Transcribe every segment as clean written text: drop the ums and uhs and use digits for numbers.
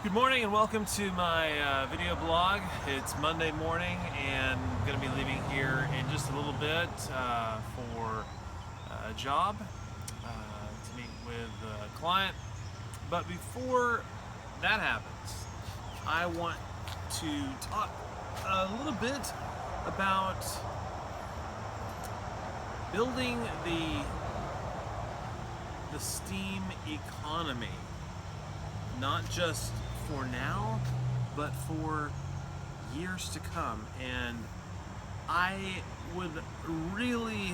Good morning and welcome to my video blog. It's Monday morning and I'm going to be leaving here in just a little bit for a job to meet with a client. But before that happens, I want to talk a little bit about building the Steem economy. Not just for now, but for years to come. And I would really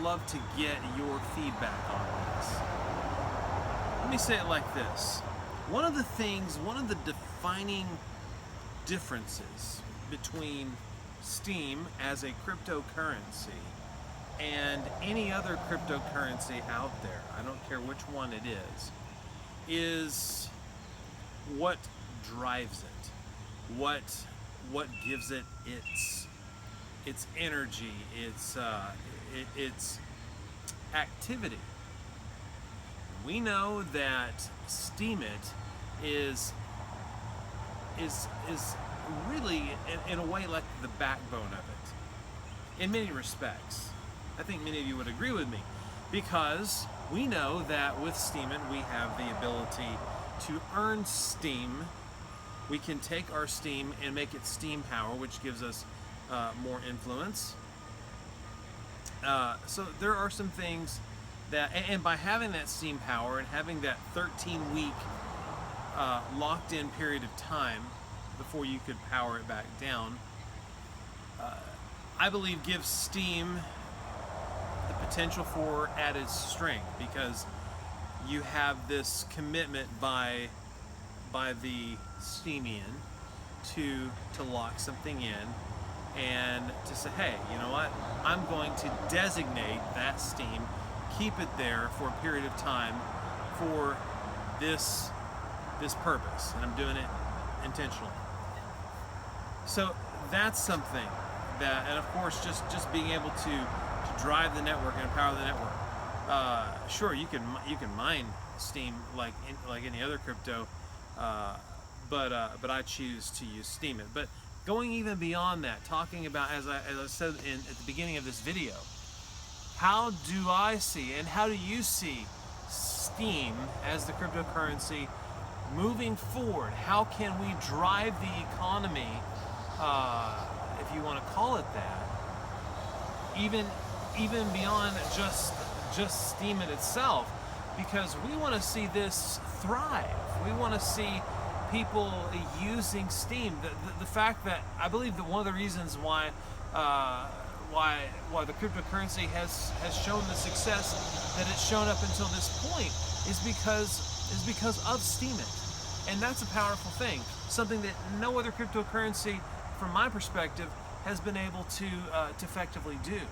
love to get your feedback on this. Let me say it like this. One of the defining differences between Steem as a cryptocurrency and any other cryptocurrency out there, I don't care which one it is what drives it, what gives it its energy, its activity. We know that Steemit is really in a way like the backbone of it in many respects. I think many of you would agree with me, because we know that with Steemit we have the ability to earn steam. We can take our steam and make it steam power, which gives us more influence. So there are some things that, and by having that steam power and having that 13-week locked in period of time before you could power it back down, I believe gives Steem the potential for added strength, because you have this commitment by the Steemian to lock something in and to say, hey, you know what, I'm going to designate that steam, keep it there for a period of time for this purpose, and I'm doing it intentionally. So that's something that, and of course just being able to drive the network and empower the network. Sure, you can mine Steem like any other crypto, but I choose to use Steemit. But going even beyond that, talking about, as I said at the beginning of this video, how do I see and how do you see Steem as the cryptocurrency moving forward? How can we drive the economy, if you want to call it that, even beyond just Steemit itself, because we want to see this thrive. We want to see people using Steem. The fact that I believe that one of the reasons why the cryptocurrency has shown the success that it's shown up until this point is because of Steemit, and that's a powerful thing. Something that no other cryptocurrency, from my perspective, has been able to effectively do.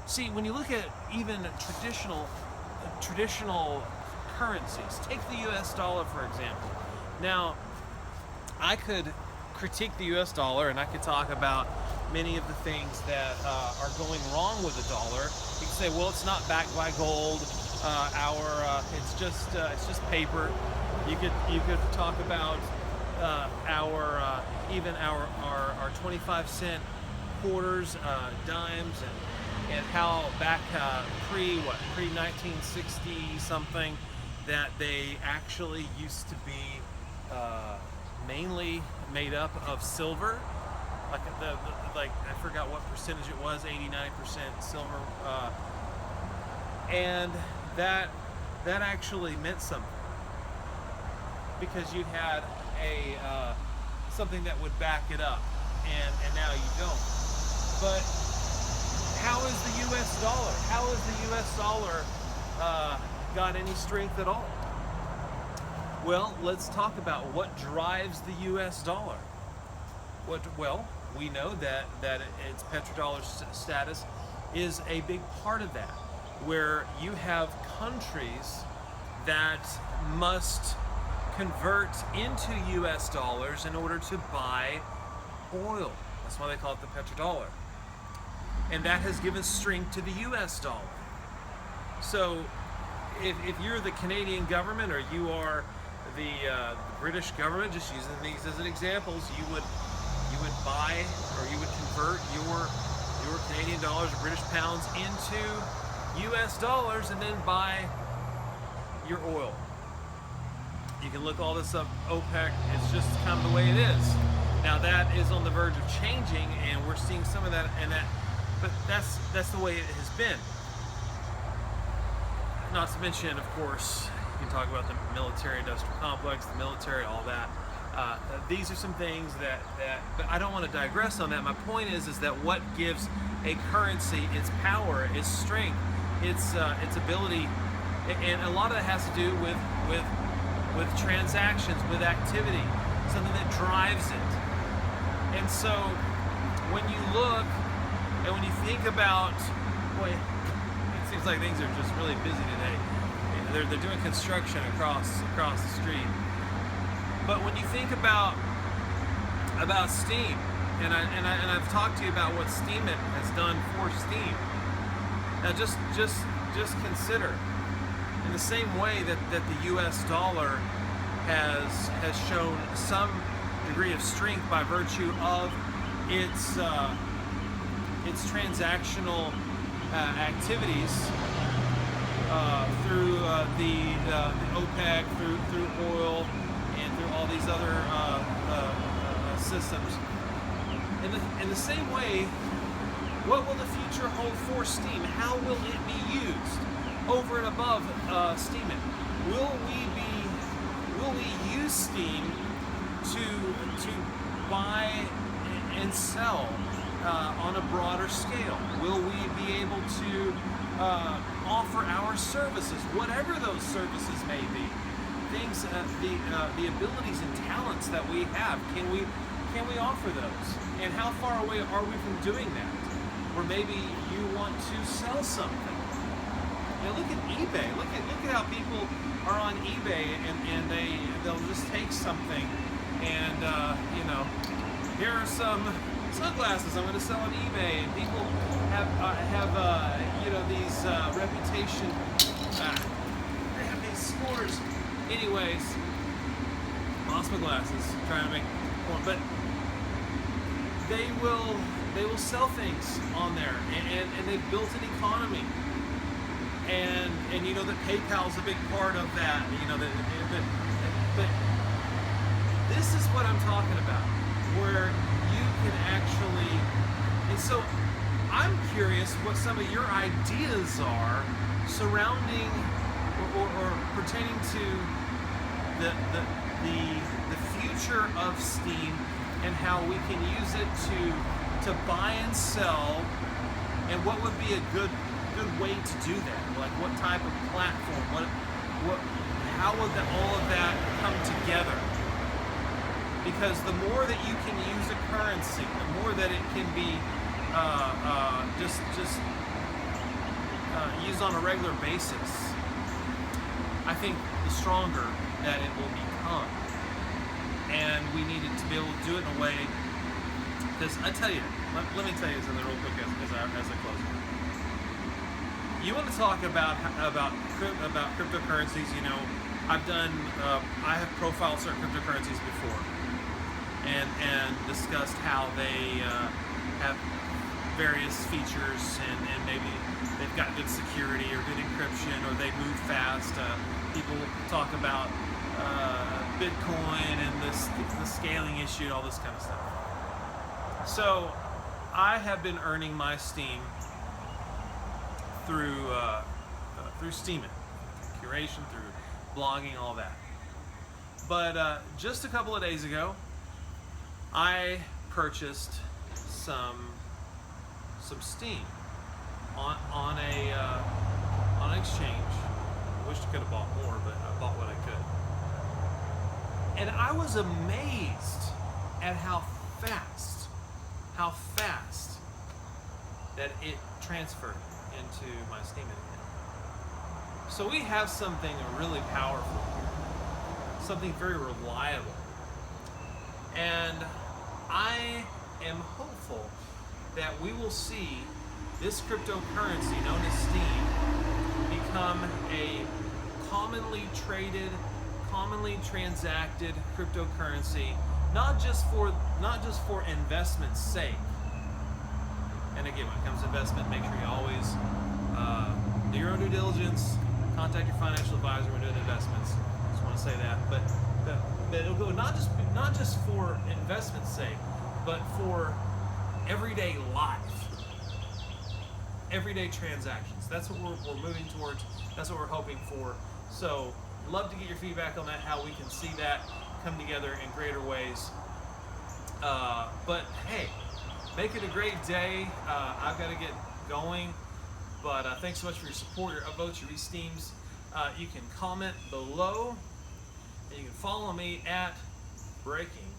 See, when you look at even traditional currencies, take the US dollar for example. Now, I could critique the US dollar and I could talk about many of the things that are going wrong with the dollar. You can say, well, it's not backed by gold. It's just paper. You could talk about our 25-cent quarters, dimes, and how back pre-1960 something, that they actually used to be mainly made up of silver. Like I forgot what percentage it was, 89% silver, and that actually meant something, because you had a something that would back it up, and now you don't. But how is the US dollar? How has the US dollar got any strength at all? Well, let's talk about what drives the US dollar. Well, we know that its petrodollar status is a big part of that, where you have countries that must convert into US dollars in order to buy oil. That's why they call it the petrodollar. And that has given strength to the US dollar. So if you're the Canadian government, or you are the British government, just using these as an examples, you would buy, or you would convert your Canadian dollars or British pounds into US dollars and then buy your oil. You can look all this up, OPEC, it's just kind of the way it is. Now that is on the verge of changing, and we're seeing some of that, but that's the way it has been. Not to mention, of course, you can talk about the military-industrial complex, the military, all that. These are some things but I don't want to digress on that. My point is that what gives a currency its power, its strength, its ability, and a lot of it has to do with transactions, with activity, something that drives it. And so, when you look and when you think about, boy, it seems like things are just really busy today. They're doing construction across the street. But when you think about Steem, and I've talked to you about what Steem has done for Steem. Now just consider, in the same way that the U.S. dollar has shown some degree of strength by virtue of its transactional activities through the OPEC, through oil, and through all these other systems. In the same way, what will the future hold for Steem? How will it be used over and above Steem? Will we use Steem to buy and sell on a broader scale? Will we be able to offer our services, whatever those services may be? Things, the abilities and talents that we have, can we offer those? And how far away are we from doing that? Or maybe you want to sell something. You know, look at eBay. Look at how people are on eBay, and they'll just take something, and here are some sunglasses I'm going to sell on eBay, and people have these reputation. They have these scores. Anyways, lost my glasses. Trying to make one, but they will sell things on there, and they've built an economy, and you know that PayPal's a big part of that. You know that, but this is what I'm talking about, where you can actually. And so, I'm curious what some of your ideas are surrounding or pertaining to the future of Steem, and how we can use it to buy and sell, and what would be a good way to do that? Like what type of platform? How would all of that come together? Because the more that you can use a currency, the more that it can be just used on a regular basis, I think the stronger that it will become. And we needed to be able to do it in a way, because I tell you, let me tell you something real quick as I close. You want to talk about cryptocurrencies? You know, I have profiled certain cryptocurrencies before, and discussed how they have various features, and maybe they've got good security or good encryption, or they move fast. People talk about Bitcoin and the scaling issue and all this kind of stuff. So I have been earning my Steem through Steem, curation, through blogging, all that. But just a couple of days ago, I purchased some Steem on an exchange. I wish I could have bought more, but I bought what I could. And I was amazed at how fast that it transferred into my Steem account. So we have something really powerful here, something very reliable. And I am hopeful that we will see this cryptocurrency known as Steem become a commonly traded, commonly commonly transacted cryptocurrency, not just for investment's sake. And again, when it comes to investment, make sure you always do your own due diligence. Contact your financial advisor when doing investments. Just want to say that, but it'll go not just for investment's sake, but for everyday life, everyday transactions. That's what we're moving towards. That's what we're hoping for. So, love to get your feedback on that. How we can see that come together in greater ways. But hey, make it a great day. I've got to get going. But thanks so much for your support, your upvotes, your re-steams. You can comment below, and you can follow me at Breaking